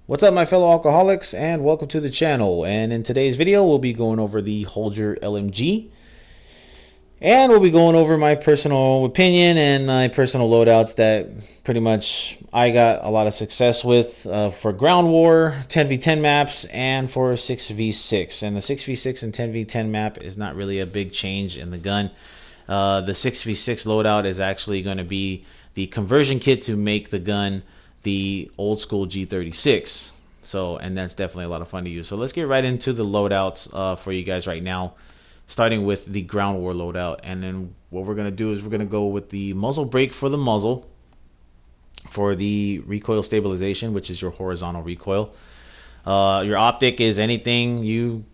What's up, my fellow alcoholics, and welcome to the channel. And in today's video, we'll be going over the Holger LMG, and we'll be going over my personal opinion and my personal loadouts that pretty much I got a lot of success with for ground war, 10v10 maps, and for 6v6. And the 6v6 and 10v10 map is not really a big change in the gun. The 6v6 loadout is actually going to be the conversion kit to make the gun the old school G36. So, and that's definitely a lot of fun to use. So let's get right into the loadouts for you guys right now, starting with the ground war loadout. And then what we're going to do is we're going to go with the muzzle brake for the muzzle, for the recoil stabilization, which is your horizontal recoil. Your optic is anything you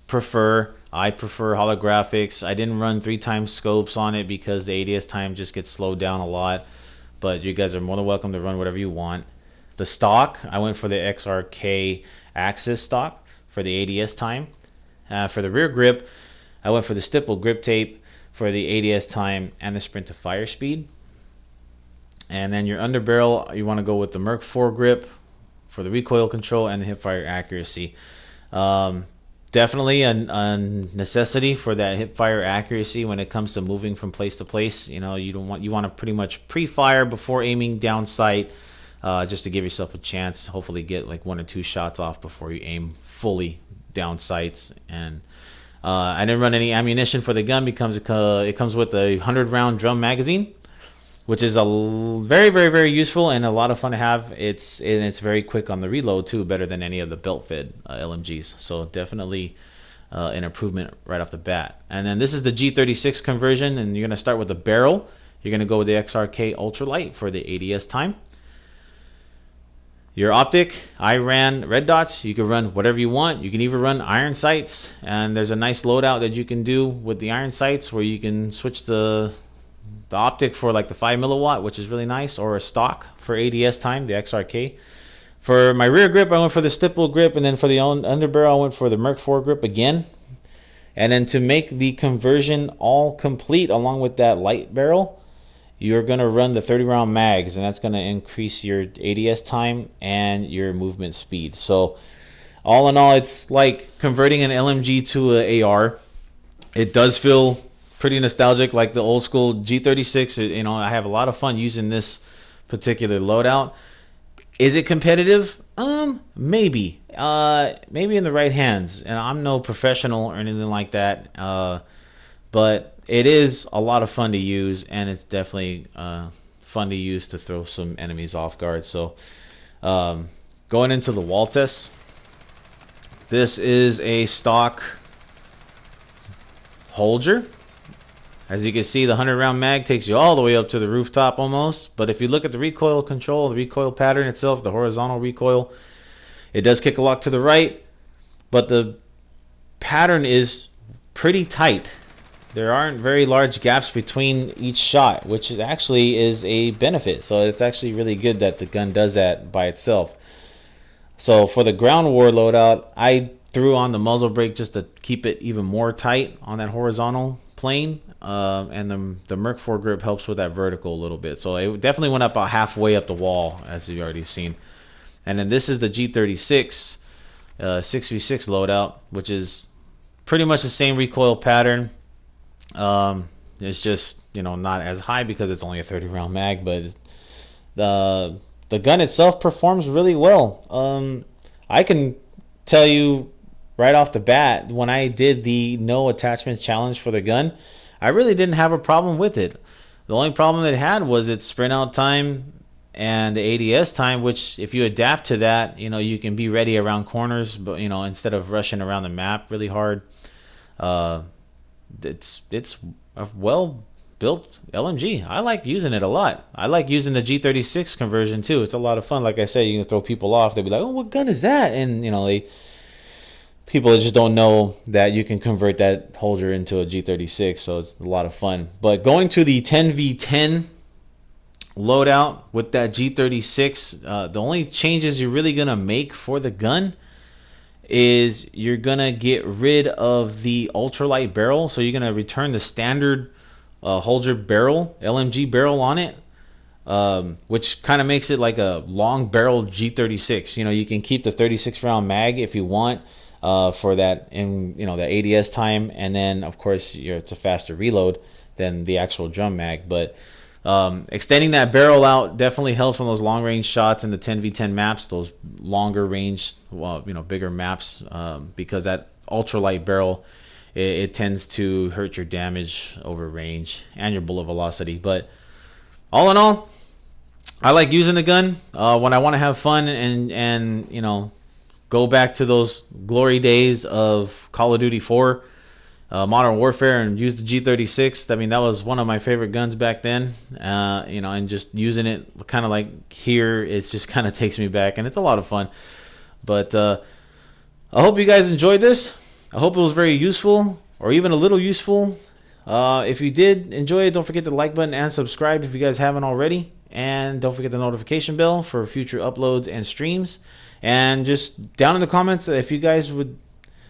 prefer. I prefer holographics. I didn't run 3x scopes on it because the ADS time just gets slowed down a lot, but you guys are more than welcome to run whatever you want. The stock, I went for the XRK Axis stock for the ADS time. For the rear grip, I went for the stipple grip tape for the ADS time and the sprint to fire speed. And then your underbarrel, you want to go with the Merc 4 grip for the recoil control and the hip fire accuracy. Definitely a necessity for that hip fire accuracy when it comes to moving from place to place. You know, you want to pretty much pre-fire before aiming down sight, just to give yourself a chance. Hopefully, get like 1 or 2 shots off before you aim fully down sights. And I didn't run any ammunition for the gun because it comes with a 100-round drum magazine, which is a very useful and a lot of fun to have. It's very quick on the reload too, better than any of the belt-fed LMGs. So definitely an improvement right off the bat. And then this is the G36 conversion, and you're going to start with the barrel. You're going to go with the XRK Ultralight for the ADS time. Your optic, I ran red dots. You can run whatever you want. You can even run iron sights, and there's a nice loadout that you can do with the iron sights where you can switch the optic for like the 5 milliwatt, which is really nice, or a stock for ADS time, the XRK. For my rear grip, I went for the stipple grip, and then for the underbarrel, I went for the Merc 4 grip again. And then to make the conversion all complete, along with that light barrel, you're going to run the 30-round mags, and that's going to increase your ADS time and your movement speed. So all in all, it's like converting an LMG to an AR. It does feel pretty nostalgic, like the old school G36. You know, I have a lot of fun using this particular loadout. Is it competitive? Maybe. Maybe in the right hands. And I'm no professional or anything like that. But it is a lot of fun to use, and it's definitely fun to use to throw some enemies off guard. So, going into the wall test, this is a stock Holger. As you can see, the 100-round mag takes you all the way up to the rooftop almost. But if you look at the recoil control, the recoil pattern itself, the horizontal recoil, it does kick a lock to the right, but the pattern is pretty tight. There aren't very large gaps between each shot, which is actually a benefit. So it's actually really good that the gun does that by itself. So for the ground war loadout, I threw on the muzzle brake just to keep it even more tight on that horizontal plane, and the Merc 4 grip helps with that vertical a little bit. So it definitely went up about halfway up the wall, as you've already seen. And then this is the G36 6v6 loadout, which is pretty much the same recoil pattern. It's just, you know, not as high because it's only a 30-round mag, but the gun itself performs really well. I can tell you right off the bat, when I did the no attachments challenge for the gun, I really didn't have a problem with it. The only problem it had was its sprint out time and the ADS time, which if you adapt to that, you know, you can be ready around corners, but, you know, instead of rushing around the map really hard. It's a well built LMG. I like using it a lot. I like using the G36 conversion too. It's a lot of fun. Like I said, you can throw people off. They'll be like, "Oh, what gun is that?" And, you know, people just don't know that you can convert that Holger into a G36, so it's a lot of fun. But going to the 10v10 loadout with that G36, the only changes you're really going to make for the gun is you're going to get rid of the ultralight barrel. So you're going to return the standard Holger barrel, LMG barrel on it. which kind of makes it like a long barrel G36. You know, you can keep the 36 round mag if you want for that in the ADS time, and then of course it's a faster reload than the actual drum mag. But extending that barrel out definitely helps on those long range shots in the 10v10 maps, those longer range, bigger maps, because that ultralight barrel, it tends to hurt your damage over range and your bullet velocity. But all in all, I like using the gun when I want to have fun and go back to those glory days of Call of Duty 4. Modern Warfare, and use the G36. I mean, that was one of my favorite guns back then. And just using it kind of like here, it just kind of takes me back, and it's a lot of fun. But I hope you guys enjoyed this. I hope it was very useful, or even a little useful. If you did enjoy it, don't forget the like button and subscribe if you guys haven't already. And don't forget the notification bell for future uploads and streams. And just down in the comments, if you guys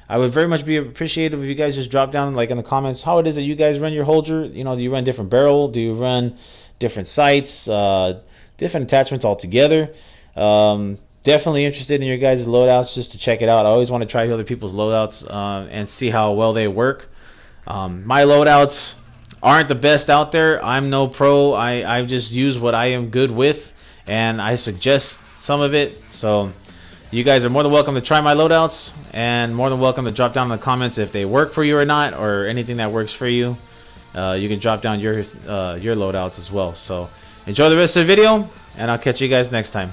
I would very much be appreciative if you guys just drop down like in the comments how it is that you guys run your Holger. Do you run different barrel? Do you run different sights? Different attachments altogether? Definitely interested in your guys' loadouts just to check it out. I always want to try other people's loadouts and see how well they work. My loadouts aren't the best out there. I'm no pro. I just use what I am good with, and I suggest some of it. So you guys are more than welcome to try my loadouts, and more than welcome to drop down in the comments if they work for you or not, or anything that works for you. You can drop down your loadouts as well. So enjoy the rest of the video, and I'll catch you guys next time.